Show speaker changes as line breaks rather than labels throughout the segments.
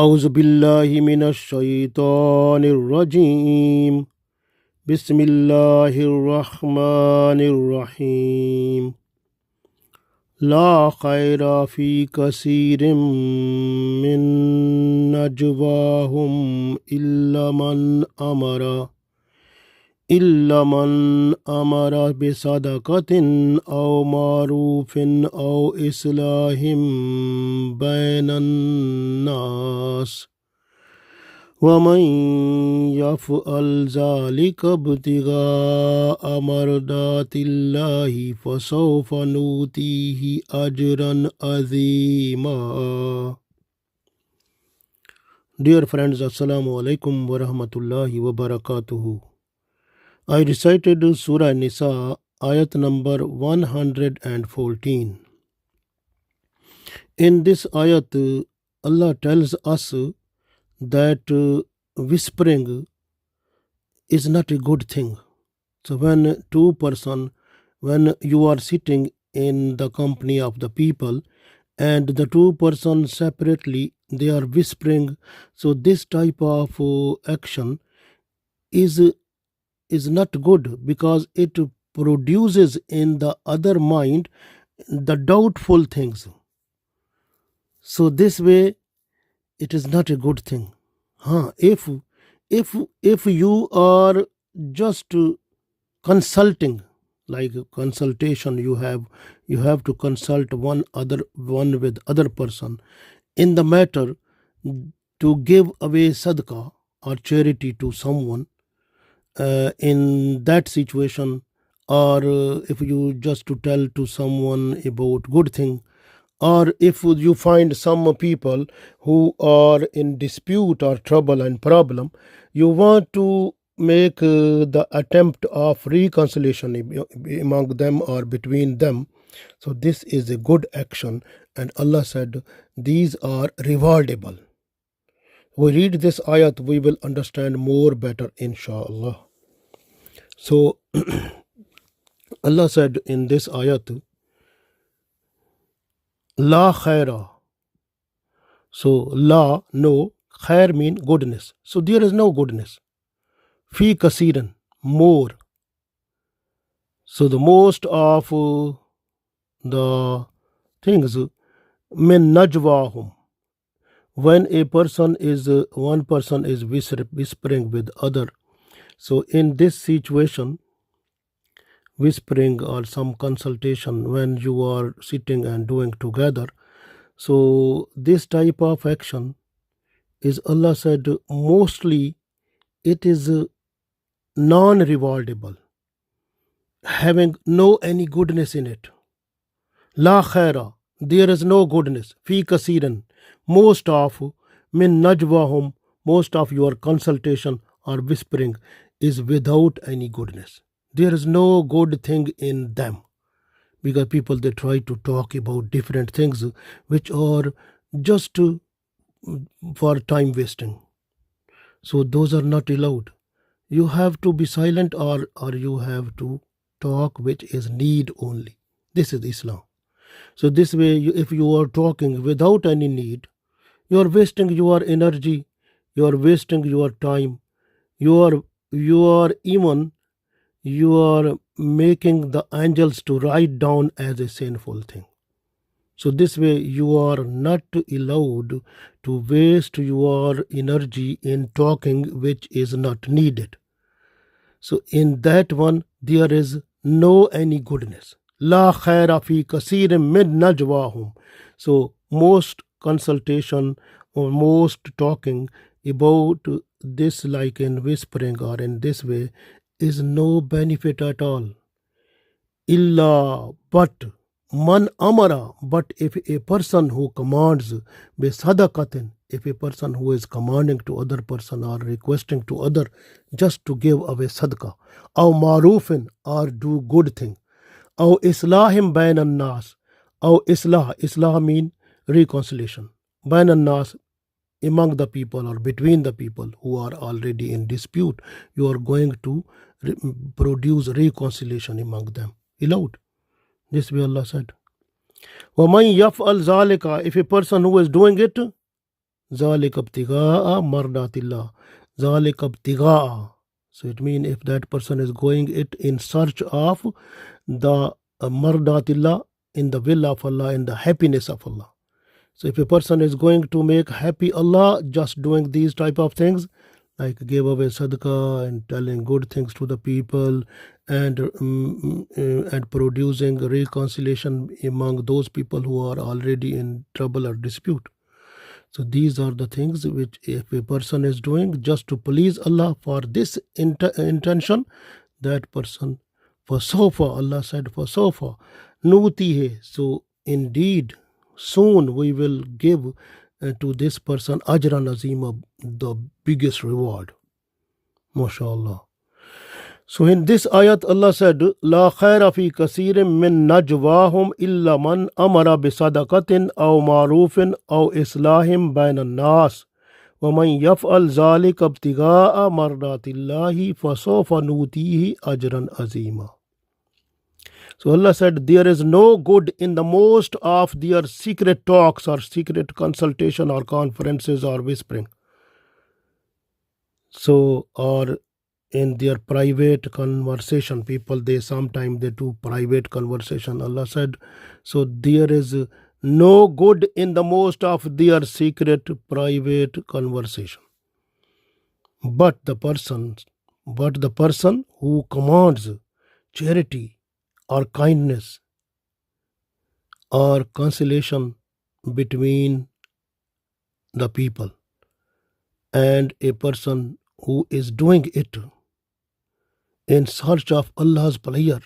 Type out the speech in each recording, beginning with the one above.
أعوذ بالله من الشيطان الرجيم بسم الله الرحمن الرحيم لا خير في كثير من نجواهم إلا من أمر بصدقة أو معروف أو إصلاح بين الناس ومن يفعل ذلك ابتغاء مرضات الله فسوف نؤتيه أجرا عظيما. Dear friends, Assalamu alaikum wa rahmatullahi wa barakatuhu. I recited Surah An-Nisa Ayat number 114. In this ayat, Allah tells us that whispering is not a good thing. So when you are sitting in the company of the people and the two persons separately, they are whispering, so this type of action is not good, because it produces in the other mind the doubtful things. So this way it is not a good thing. If you are just consulting, like consultation, you have to consult one with other person in the matter to give away sadaqah or charity to someone, in that situation, or if you just to tell to someone about good thing, or if you find some people who are in dispute or trouble and problem, you want to make the attempt of reconciliation among them or between them. So this is a good action, and Allah said these are rewardable. We read this ayat, we will understand more better, inshallah. So Allah said in this ayat, La khaira. So la, no, khair mean goodness. So there is no goodness. Fi kasiran, more. So the most of the things, min najwahum, when one person is whispering with other. So in this situation, whispering or some consultation when you are sitting and doing together, so this type of action is, Allah said, mostly it is non-rewardable, having no any goodness in it. La khaira, there is no goodness. Fi kasiran, most of, min najwahum, most of your consultation or whispering is without any goodness. There is no good thing in them, because people, they try to talk about different things which are just for time wasting. So those are not allowed. You have to be silent, or you have to talk which is need only. This is Islam. So this way, if you are talking without any need, you are wasting your energy, you are wasting your time, you are making the angels to write down as a sinful thing. So this way you are not allowed to waste your energy in talking which is not needed. So in that one, there is no any goodness. La khaira fi kasirin min najwahum. So most consultation or most talking about this, like in whispering or in this way, is no benefit at all. Illa, but man amara, but if a person who commands be sadaqatin, if a person who is commanding to other person or requesting to other just to give away sadaqah, aw marufin, or do good thing, aw islahim bainan nas, aw islah mean reconciliation, bainan nas, among the people or between the people who are already in dispute, you are going to produce reconciliation among them. Allowed. This way Allah said. وَمَنْ يَفْعَلْ ذَلِكَ, if a person who is doing it, ذَلِكَ ابْتِغَاءَ مَرْضَاتِ اللَّهِ. ذَلِكَ ابْتِغَاءَ. So it means if that person is going it in search of the mardatillah, in the will of Allah, in the happiness of Allah. So if a person is going to make happy Allah just doing these type of things, like give away sadaqah and telling good things to the people, and producing reconciliation among those people who are already in trouble or dispute. So these are the things which if a person is doing just to please Allah for this intention, that person for sofa, Allah said for sofa nutihi. So indeed soon we will give to this person ajran azima, the biggest reward. MashaAllah. So in this ayat Allah said, La khaira fi kasirin min najwahum illa man amara bi sadaqatin aw ma'rufin aw islahim bainan nas wa man yaf'al zalika ibtigha'a mardatillahi fasawfa nutihi ajran azima. So Allah said, there is no good in the most of their secret talks or secret consultation or conferences or whispering. So, or in their private conversation, people, they sometimes they do private conversation. Allah said, so there is no good in the most of their secret private conversation. But the person who commands charity or kindness or conciliation between the people, and a person who is doing it in search of Allah's pleasure,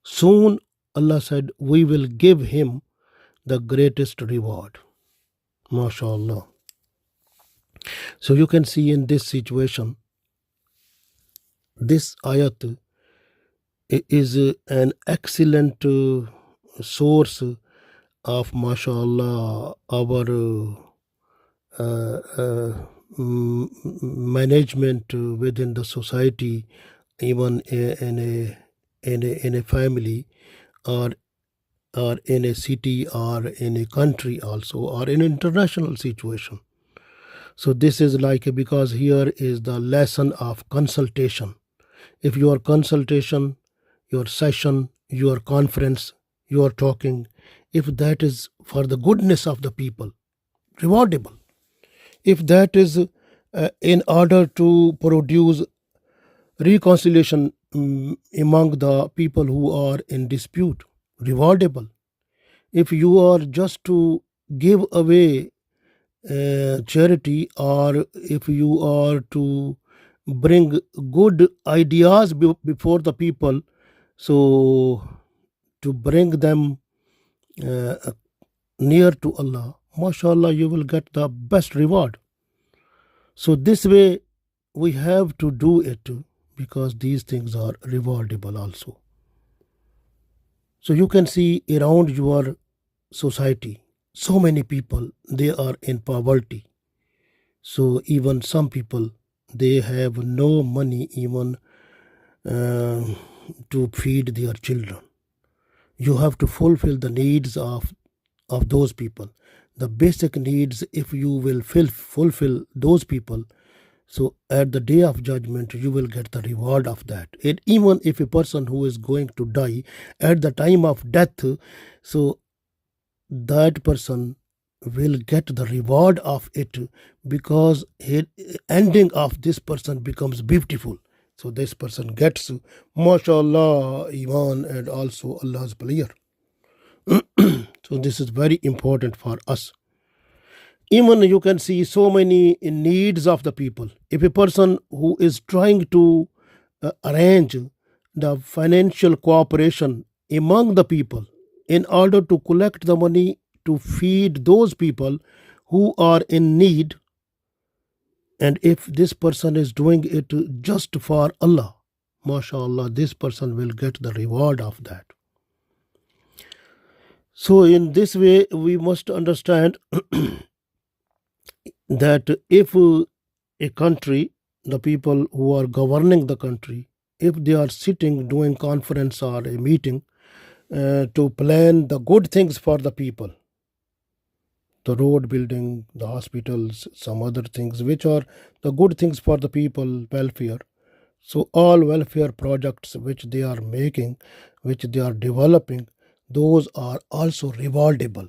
soon Allah said we will give him the greatest reward. MashaAllah. So you can see in this situation, this ayat is an excellent source of MashaAllah our management within the society, even in a family, or in a city, or in a country also, or in an international situation. So this is like because here is the lesson of consultation. If your consultation, your session, your conference, your talking, if that is for the goodness of the people, rewardable. If that is in order to produce reconciliation among the people who are in dispute, rewardable. If you are just to give away charity, or if you are to bring good ideas before the people, so to bring them near to Allah, MashaAllah, you will get the best reward. So this way we have to do it, because these things are rewardable also. So you can see around your society, so many people, they are in poverty. So even some people, they have no money even to feed their children. You have to fulfill the needs of those people. The basic needs, if you will fulfill those people, so at the day of judgment, you will get the reward of that. And even if a person who is going to die at the time of death, so that person will get the reward of it, because ending of this person becomes beautiful. So this person gets, MashaAllah, Iman and also Allah's pleasure. So this is very important for us. Even you can see so many needs of the people. If a person who is trying to arrange the financial cooperation among the people in order to collect the money to feed those people who are in need, and if this person is doing it just for Allah, MashaAllah, this person will get the reward of that. So in this way, we must understand that if a country, the people who are governing the country, if they are sitting doing conference or a meeting to plan the good things for the people, the road building, the hospitals, some other things, which are the good things for the people, welfare. So all welfare projects which they are making, which they are developing, those are also rewardable.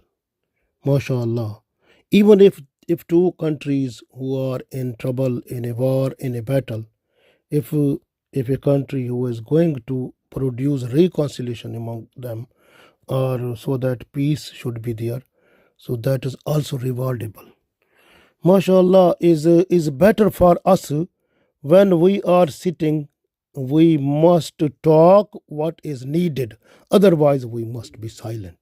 MashaAllah. Even if two countries who are in trouble, in a war, in a battle, if if a country who is going to produce reconciliation among them, or so that peace should be there, so that is also rewardable. MashaAllah is better for us when we are sitting. We must talk what is needed, otherwise we must be silent.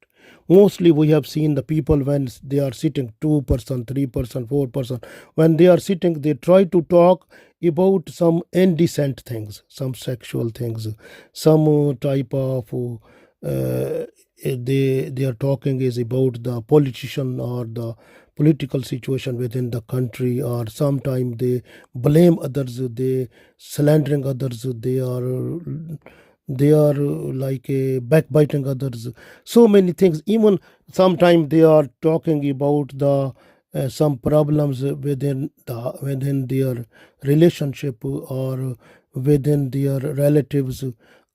Mostly we have seen the people when they are sitting 2%, 3%, 4%, when they are sitting, they try to talk about some indecent things, some sexual things, some type of they are talking is about the politician or the political situation within the country, or sometimes they blame others, they slandering others, they are like backbiting others, so many things. Even sometimes they are talking about the some problems within their relationship, or within their relatives,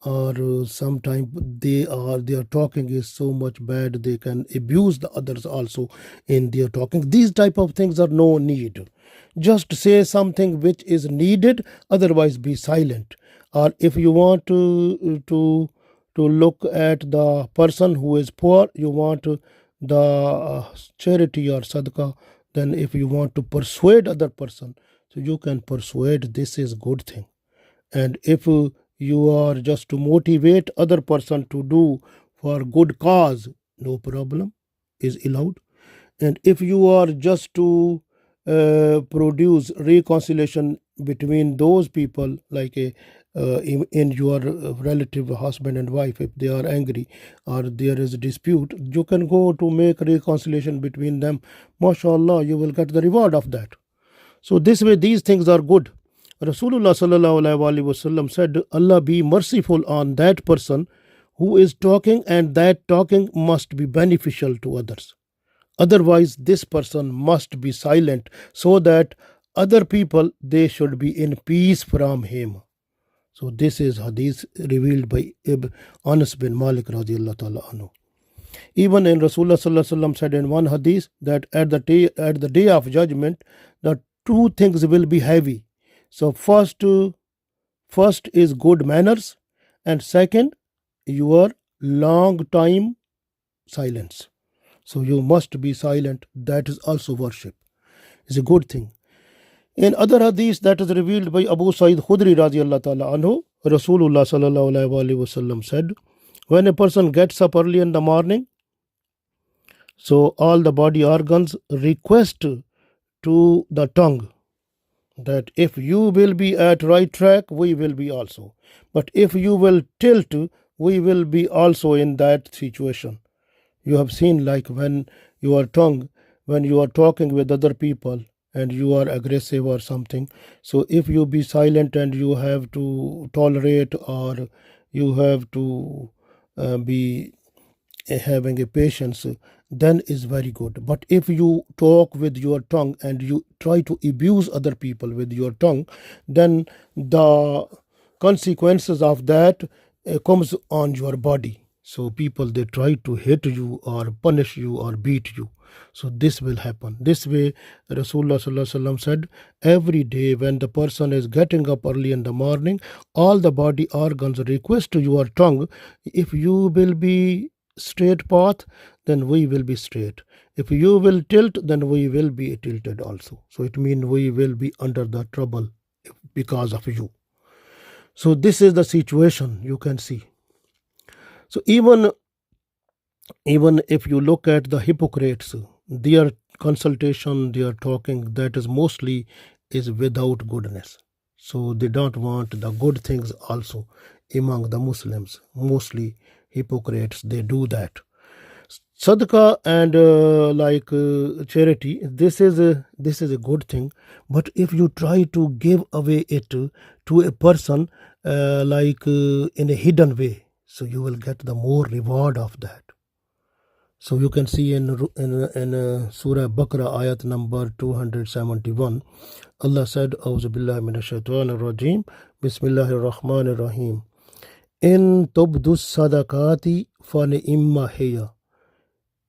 or sometimes they are talking is so much bad they can abuse the others also in their talking. These type of things are no need. Just say something which is needed, otherwise be silent. Or if you want to look at the person who is poor, you want the charity or sadaqah, then if you want to persuade other person, so you can persuade, this is good thing. And if you are just to motivate other person to do for good cause, no problem, is allowed. And if you are just to produce reconciliation between those people, like in your relative husband and wife, if they are angry or there is a dispute, you can go to make reconciliation between them. MashaAllah, you will get the reward of that. So this way these things are good. Rasulullah sallallahu alaihi wasallam said, Allah be merciful on that person who is talking, and that talking must be beneficial to others. Otherwise, this person must be silent, so that other people, they should be in peace from him. So this is hadith revealed by Anas bin Malik radiallahu ta'ala anhu. Even in Rasulullah sallallahu alaihi wasallam said in one hadith that at the day of judgment, the two things will be heavy. So first is good manners, and second, your long time silence. So you must be silent. That is also worship. It's a good thing. In other hadith that is revealed by Abu Sa'id Khudri radiallahu ta'ala anhu, Rasulullah sallallahu alaihi wasallam said, when a person gets up early in the morning, so all the body organs request to the tongue that if you will be at right track, we will be also. But if you will tilt, we will be also in that situation. You have seen, like when your tongue, when you are talking with other people and you are aggressive or something, so if you be silent and you have to tolerate, or you have to be having a patience, then is very good. But if you talk with your tongue and you try to abuse other people with your tongue, then the consequences of that comes on your body. So people, they try to hit you or punish you or beat you. So this will happen. This way Rasulullah sallallahu alaihi wasallam said, every day when the person is getting up early in the morning, all the body organs request to your tongue, if you will be straight path, then we will be straight. If you will tilt, then we will be tilted also. So it means we will be under the trouble because of you. So this is the situation you can see. So even if you look at the hypocrites, their consultation, their talking, that is mostly is without goodness. So they don't want the good things also among the Muslims. Mostly hypocrites, they do that. Sadaqah and charity, this is a good thing. But if you try to give away it to a person in a hidden way, so you will get the more reward of that. So you can see in Surah Baqarah ayat number 271, Allah said, Auzu billahi minash shaitanir rajim, Bismillahir Rahmanir Rahim. In tubdus sadaqati fa ni'imma hiya.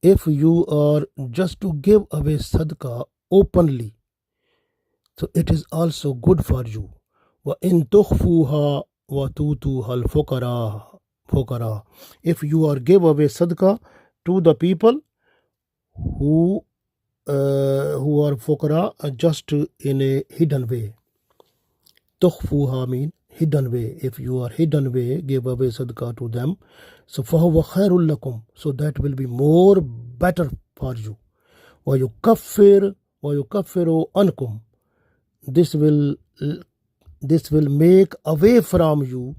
If you are just to give away sadaqah openly, so it is also good for you. Wa in tukhfuha wa tutuha al-fuqara. If you are give away sadaqah to the people who are fuqara, just in a hidden way. Tukhfuha mean hidden way. If you are hidden way, give away sadaqah to them. So fahuwa khairul lakum. So that will be more better for you. Wa yukaffiru ankum. This will make away from you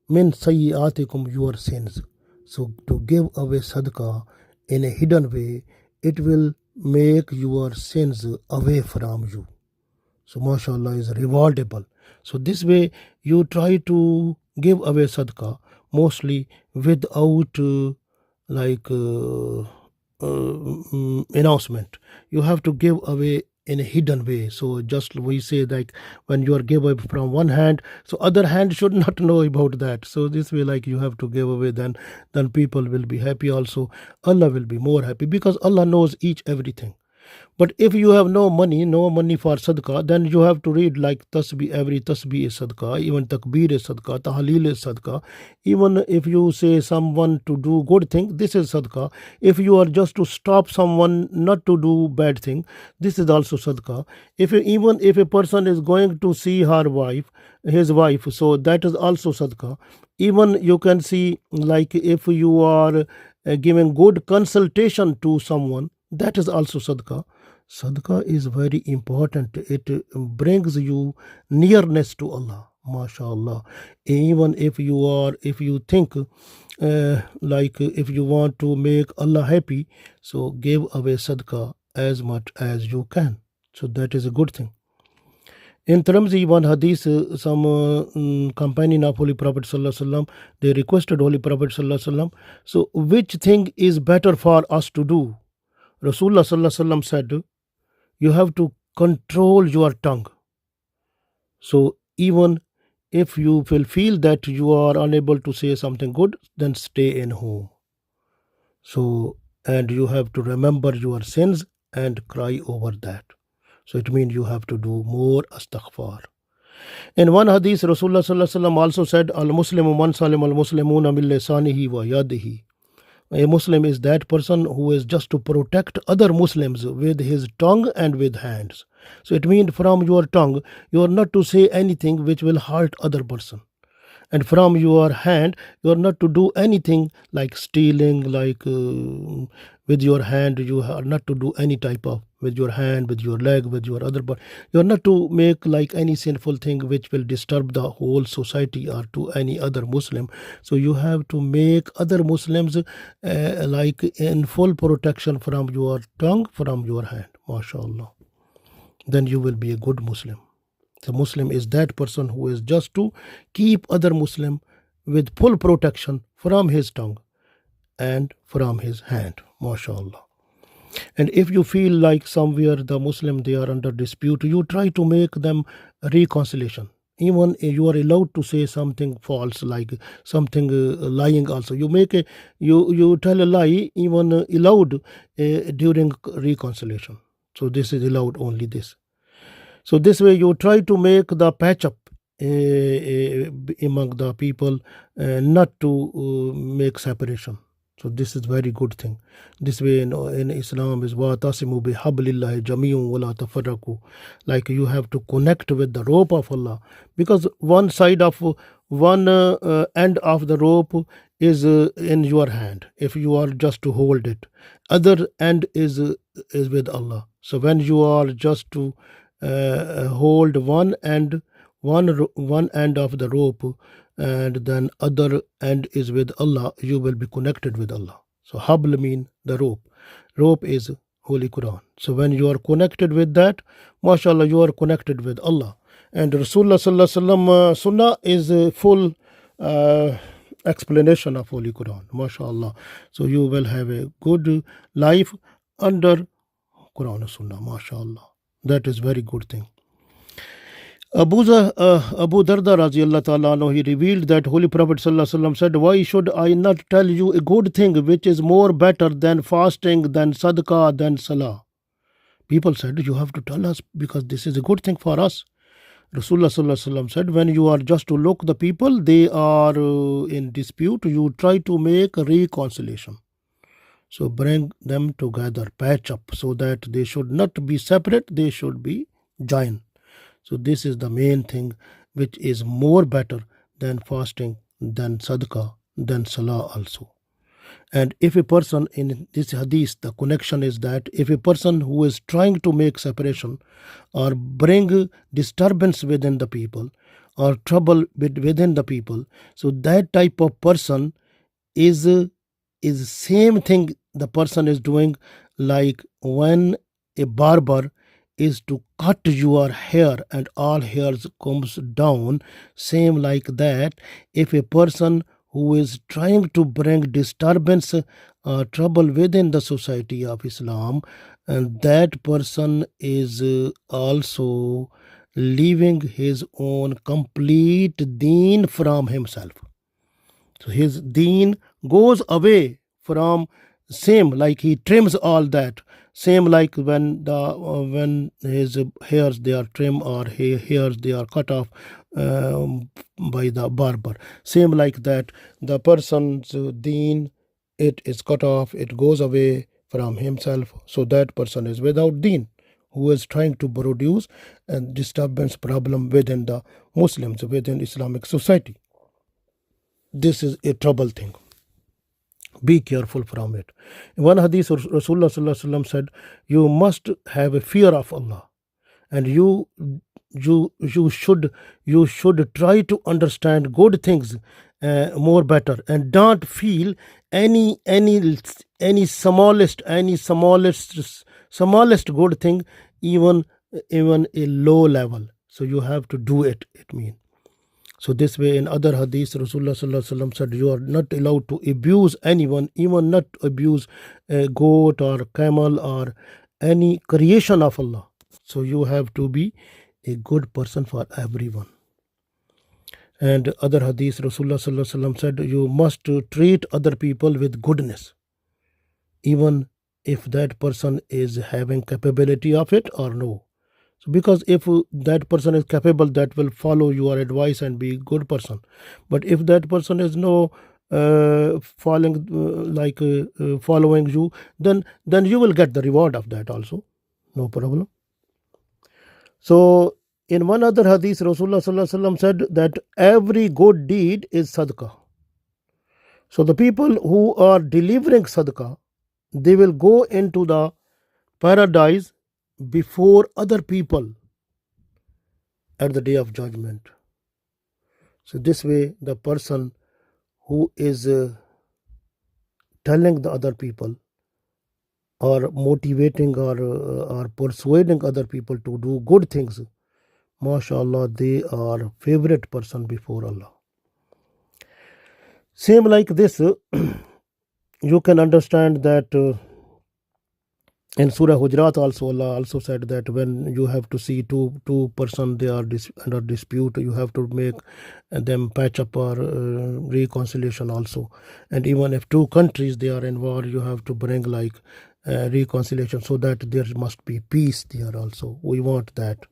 min sayyiatikum, your sins. So to give away sadaqah in a hidden way, it will make your sins away from you. So mashallah is rewardable. So this way you try to give away sadaqah mostly without announcement. You have to give away in a hidden way. So just we say like when you are give away from one hand, so other hand should not know about that. So this way like you have to give away, then people will be happy also. Allah will be more happy because Allah knows everything. But if you have no money for sadaqah, then you have to read like tasbih. Every tasbih is sadaqah, even takbir is sadaqah, tahleel is sadaqah. Even if you say someone to do good thing, this is sadaqah. If you are just to stop someone not to do bad thing, this is also sadaqah. Even if a person is going to see his wife, so that is also sadaqah. Even you can see like if you are giving good consultation to someone, that is also sadaqah. Sadaqah is very important. It brings you nearness to Allah. MashaAllah. Even if you think like if you want to make Allah happy, so give away sadaqah as much as you can. So that is a good thing. In Tirmidhi, one hadith, some companion of Holy Prophet Sallallahu Alaihi Wasallam, they requested Holy Prophet Sallallahu Alaihi Wasallam, so which thing is better for us to do? Rasulullah Sallallahu Alaihi Wasallam said, you have to control your tongue. So even if you will feel that you are unable to say something good, then stay in home. So, and you have to remember your sins and cry over that. So it means you have to do more astaghfar. In one hadith, Rasulullah Sallallahu Alaihi Wasallam also said, Al-Muslimu man salim al-Muslimuna min lisanihi wa yadihi. A Muslim is that person who is just to protect other Muslims with his tongue and with hands. So it means from your tongue, you are not to say anything which will hurt other person. And from your hand, you are not to do anything like stealing, like with your hand, you are not to do any type of, with your hand, with your leg, with your other body. You are not to make like any sinful thing which will disturb the whole society or to any other Muslim. So you have to make other Muslims like in full protection from your tongue, from your hand. MashaAllah. Then you will be a good Muslim. The Muslim is that person who is just to keep other Muslim with full protection from his tongue and from his hand. MashaAllah. And if you feel like somewhere the Muslim, they are under dispute, you try to make them reconciliation. Even you are allowed to say something false, like something lying also. You tell a lie, even allowed during reconciliation. So this is allowed, only this. So this way you try to make the patch up among the people, not to make separation. So this is very good thing. This way in Islam is وَاتَصِمُوا بِحَبْلِ اللَّهِ جَمِيعًا وَلَا تَفَرَّقُوا. Like you have to connect with the rope of Allah, because one end of the rope is in your hand. If you are just to hold it, other end is with Allah. So when you are just to hold one end of the rope, and then other end is with Allah, you will be connected with Allah. So habl mean the rope is Holy Quran. So when you are connected with that, mashallah, you are connected with Allah. And Rasulullah Sallallahu Alaihi Wasallam sunnah is full explanation of Holy Quran, mashallah. So you will have a good life under Quran and Sunnah, mashallah. That is very good thing. Abu Darda radiallahu ta'ala anhu, he revealed that Holy Prophet sallallahu alaihi wasallam said, why should I not tell you a good thing which is more better than fasting, than sadaqah, than salah? People said, you have to tell us because this is a good thing for us. Rasulullah sallallahu alaihi wasallam said, when you are just to look the people, they are in dispute, you try to make a reconciliation. So bring them together, patch up, so that they should not be separate, they should be joined. So this is the main thing which is more better than fasting, than sadaqah, than salah also. And if a person in this hadith, the connection is that if a person who is trying to make separation or bring disturbance within the people or trouble within the people, so that type of person is same thing the person is doing like when a barber is to cut your hair and all hairs comes down, same like that if a person who is trying to bring disturbance trouble within the society of Islam, and that person is also leaving his own complete deen from himself. So his deen goes away from, same like he trims all that, same like when his hairs they are trimmed or hairs they are cut off by the barber, same like that the person's deen, it is cut off, it goes away from himself. So that person is without deen, who is trying to produce a disturbance problem within the Muslims, within Islamic society. This is a trouble thing. Be careful from it. In one hadith, Rasulullah sallallahu alaihi wasallam said, you must have a fear of Allah, and you should try to understand good things more better, and don't feel any smallest good thing, even a low level. So you have to do it. It means. So this way, in other hadiths, Rasulullah sallallahu alaihi wasallam said, you are not allowed to abuse anyone, even not abuse a goat or camel or any creation of Allah. So you have to be a good person for everyone. And other hadiths, Rasulullah sallallahu alaihi wasallam said, you must treat other people with goodness, even if that person is having capability of it or no. So because if that person is capable, that will follow your advice and be a good person. But if that person is no following you, then you will get the reward of that also. No problem. So in one other hadith, Rasulullah sallallahu alaihi wasallam said that every good deed is sadaqah. So the people who are delivering sadaqah, they will go into the paradise before other people at the day of judgment. So this way, the person who is telling the other people or motivating or persuading other people to do good things, mashallah, they are favorite person before Allah. Same like this, you can understand that in Surah Hujurat also, Allah also said that when you have to see two person they are under dispute, you have to make them patch up or reconciliation also. And even if two countries they are in war, you have to bring like reconciliation, so that there must be peace there also. We want that.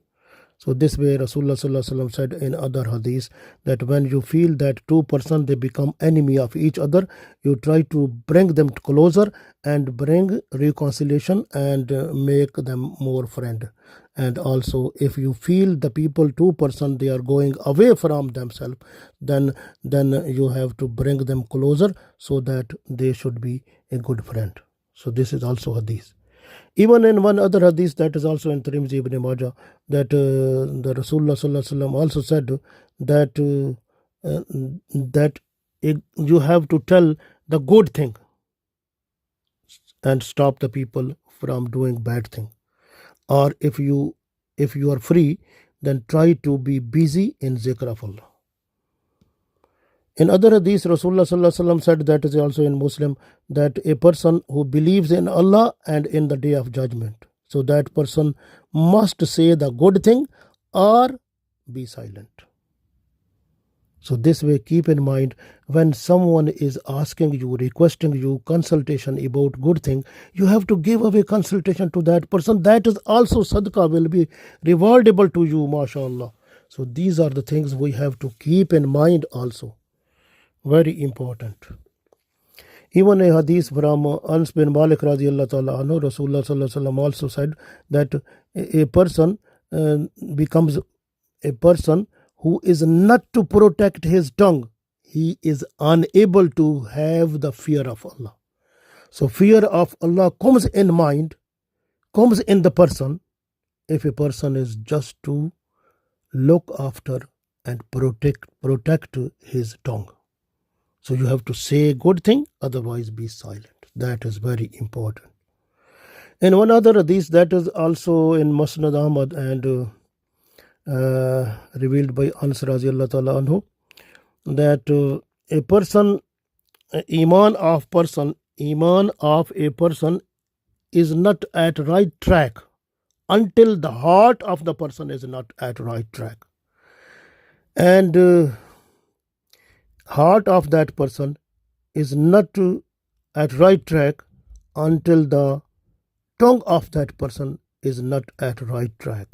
So this way Rasulullah sallallahu alaihi wasallam said in other hadiths that when you feel that two person they become enemy of each other, you try to bring them closer and bring reconciliation and make them more friend. And also if you feel the people two person they are going away from themselves, then you have to bring them closer so that they should be a good friend. So this is also hadith. Even in one other hadith that is also in Tirmidhi Ibn Majah, that the Rasulullah sallallahu alaihi wasallam also said that you have to tell the good thing and stop the people from doing bad thing. Or if you are free, then try to be busy in zikr of Allah. In other hadith, Rasulullah sallallahu alaihi wasallam said, that is also in Muslim, that a person who believes in Allah and in the day of judgment, so that person must say the good thing or be silent. So this way, keep in mind, when someone is asking you, requesting you consultation about good thing, you have to give away consultation to that person. That is also sadaqah, will be rewardable to you, mashallah. So these are the things we have to keep in mind also. Very important. Even a hadith from Anas bin Malik radiallahu ta'ala anhu, Rasulullah sallallahu alaihi wasallam also said that a person becomes a person who is not to protect his tongue, he is unable to have the fear of Allah. So fear of Allah comes in mind, comes in the person, if a person is just to look after and protect his tongue. So you have to say good thing, otherwise be silent. That is very important. And one other hadith that is also in Musnad Ahmad and revealed by Anas radiallahu ta'ala anhu, that a person, iman of a person is not at right track until the heart of the person is not at right track, and heart of that person is not at right track until the tongue of that person is not at right track.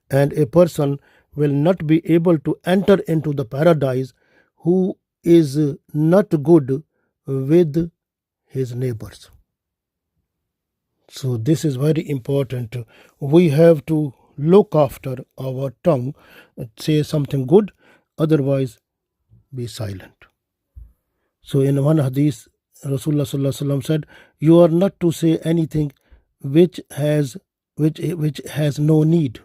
And a person will not be able to enter into the paradise who is not good with his neighbors. So this is very important. We have to look after our tongue, say something good, otherwise be silent. So in one hadith, Rasulullah sallallahu alaihi wasallam said, you are not to say anything which has no need.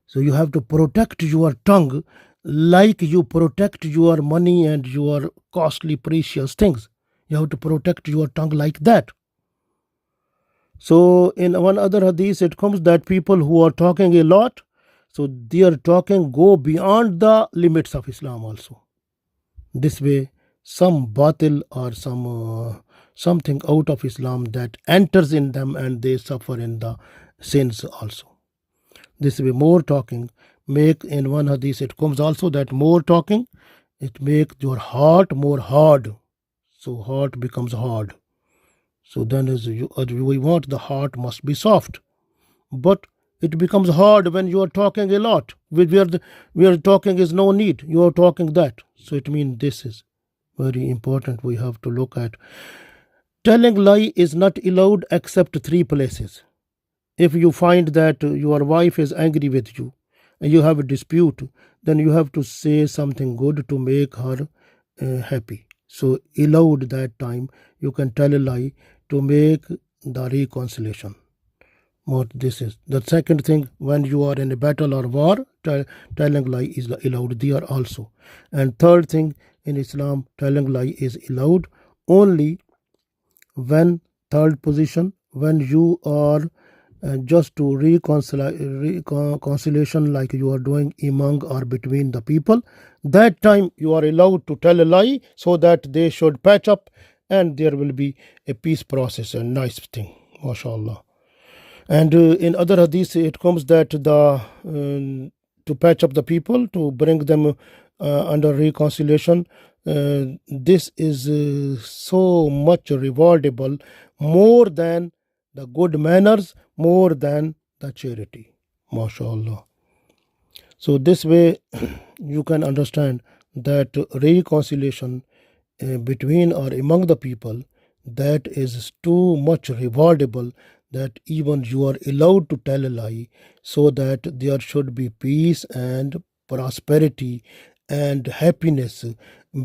So you have to protect your tongue like you protect your money and your costly, precious things. You have to protect your tongue like that. So in one other hadith, it comes that people who are talking a lot, so their talking go beyond the limits of Islam also. This way, some batil or something out of Islam that enters in them and they suffer in the sins also. This way, more talking make, in one hadith it comes also that more talking, it makes your heart more hard. So heart becomes hard. So then we want the heart must be soft. But it becomes hard when you are talking a lot. Where talking is no need, you are talking that. So it means this is very important, we have to look at. Telling lie is not allowed except 3 places. If you find that your wife is angry with you and you have a dispute, then you have to say something good to make her happy. So allowed that time you can tell a lie to make the reconciliation. What this is. The second thing, when you are in a battle or war, telling lie is allowed there also. And third thing, in Islam, telling lie is allowed only when, third position, when you are just to reconciliation like you are doing among or between the people. That time you are allowed to tell a lie so that they should patch up and there will be a peace process, a nice thing, mashallah. And in other hadith it comes that to patch up the people, to bring them under reconciliation, this is so much rewardable, more than the good manners, more than the charity, mashallah. So this way you can understand that reconciliation between or among the people, that is too much rewardable, that even you are allowed to tell a lie so that there should be peace and prosperity and happiness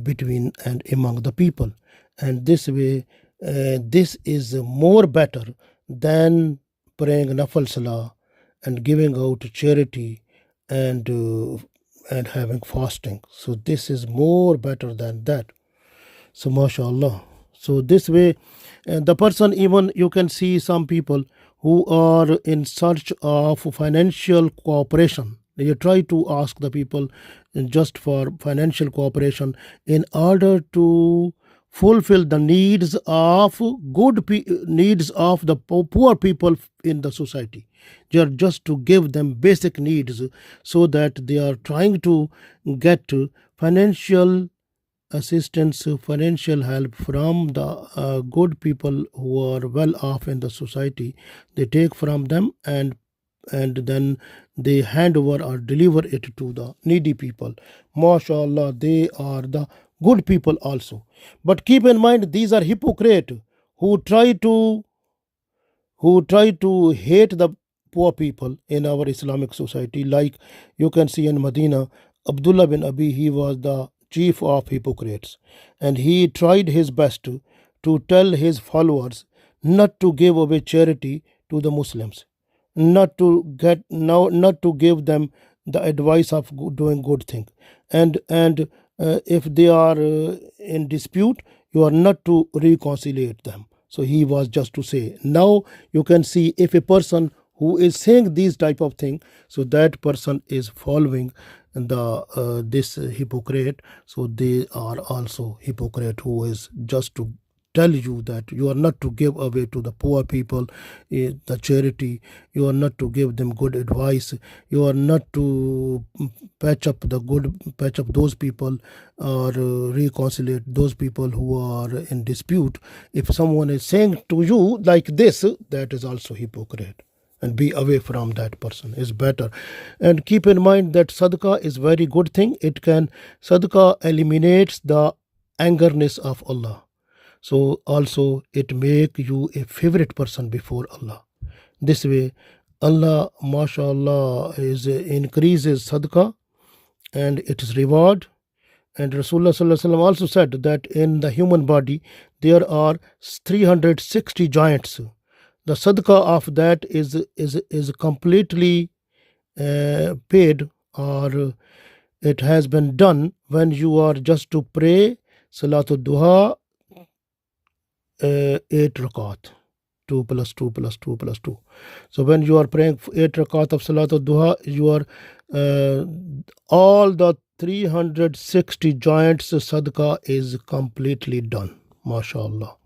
between and among the people. And this way, this is more better than praying nafal salah and giving out charity and having fasting. So this is more better than that. So mashallah. So this way, the person, even you can see some people who are in search of financial cooperation, You try to ask the people just for financial cooperation in order to fulfill the needs of needs of the poor people in the society. You are just to give them basic needs, so that they are trying to get financial assistance, financial help from the good people who are well off in the society. They take from them, and then they hand over or deliver it to the needy people. MashaAllah, they are the good people also. But keep in mind, these are hypocrites who try to hate the poor people in our Islamic society. Like you can see in Medina, Abdullah bin Abi, he was the chief of hypocrites, and he tried his best to tell his followers not to give away charity to the Muslims, not to give them the advice of doing good thing, and if they are in dispute, you are not to reconcile them. So he was just to say. Now you can see, if a person who is saying these type of thing, so that person is following the this hypocrite. So they are also hypocrite who is just to tell you that you are not to give away to the poor people the charity, you are not to give them good advice, you are not to patch up those people, or reconcile those people who are in dispute. If someone is saying to you like this, that is also hypocrite, and be away from that person is better. And keep in mind that sadaqah is very good thing. Sadaqah eliminates the angerness of Allah. So also it make you a favorite person before Allah. This way Allah, mashallah, is increases sadaqah and its reward. And Rasulullah sallallahu alaihi wasallam also said that in the human body there are 360 joints. The sadaqah of that is completely paid, or it has been done when you are just to pray Salatul Duha 8 rakat, 2 plus 2 plus 2 plus 2. So when you are praying 8 rakat of Salatul Duha, you are all the 360 joints sadaqah is completely done. MashaAllah.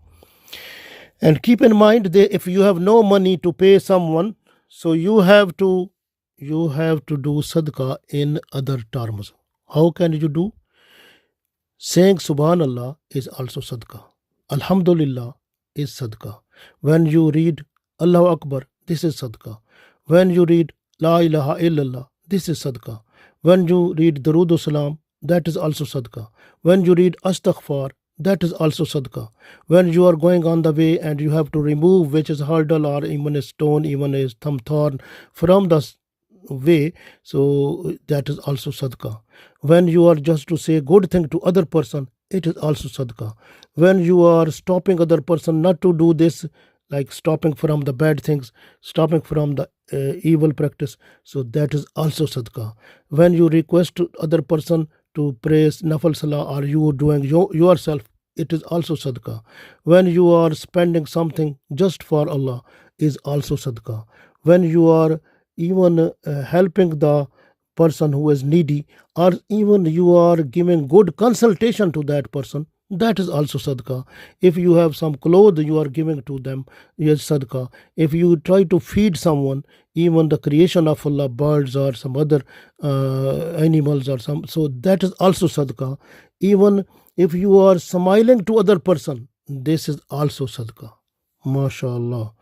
And keep in mind that if you have no money to pay someone, so you have to do sadaqah in other terms. How can you do? Saying Subhanallah is also sadaqah. Alhamdulillah is sadaqah. When you read Allahu Akbar, this is sadaqah. When you read La ilaha illallah, this is sadaqah. When you read Durood Salam, that is also sadaqah. When you read Astaghfar, that is also sadaqah. When you are going on the way and you have to remove which is hurdle or even a stone, even a thumb thorn from the way, so that is also sadaqah. When you are just to say good thing to other person, it is also sadaqah. When you are stopping other person not to do this, like stopping from the bad things, stopping from the evil practice, so that is also sadaqah. When you request to other person to praise nafal salah, or you doing yourself, it is also sadaqah. When you are spending something just for Allah, is also sadaqah. When you are even helping the person who is needy, or even you are giving good consultation to that person, that is also sadaqah. If you have some clothes you are giving to them, yes, sadaqah. If you try to feed someone, even the creation of Allah, birds or some other animals or some, so that is also sadaqah. Even if you are smiling to other person, this is also sadaqah. MashaAllah.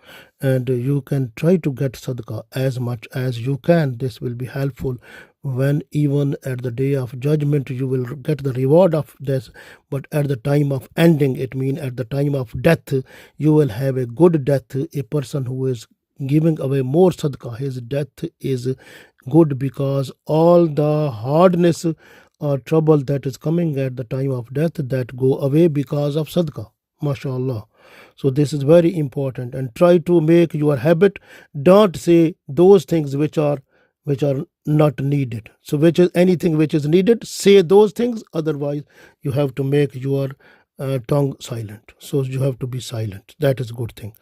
And you can try to get sadaqah as much as you can. This will be helpful when even at the day of judgment you will get the reward of this. But at the time of ending, it means at the time of death, you will have a good death. A person who is giving away more sadaqah, his death is good, because all the hardness or trouble that is coming at the time of death, that go away because of sadaqah. MashaAllah. So this is very important, and try to make your habit. Don't say those things which are not needed. So which is anything which is needed, say those things. Otherwise, you have to make your tongue silent. So you have to be silent. That is a good thing.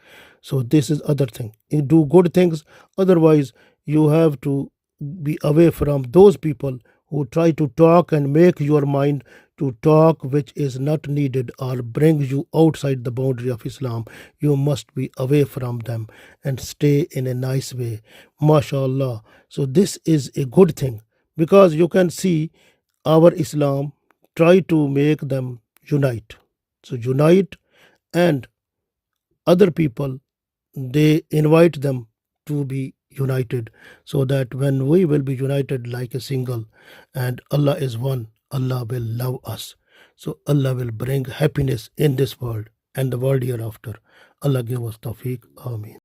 So this is other thing. You do good things. Otherwise, you have to be away from those people who try to talk and make your mind to talk which is not needed or bring you outside the boundary of Islam. You must be away from them and stay in a nice way. MashaAllah. So this is a good thing, because you can see our Islam try to make them unite. So unite, and other people, they invite them to be united, so that when we will be united like a single and Allah is one, Allah will love us. So Allah will bring happiness in this world and the world hereafter. Allah give us tawfiq. Ameen.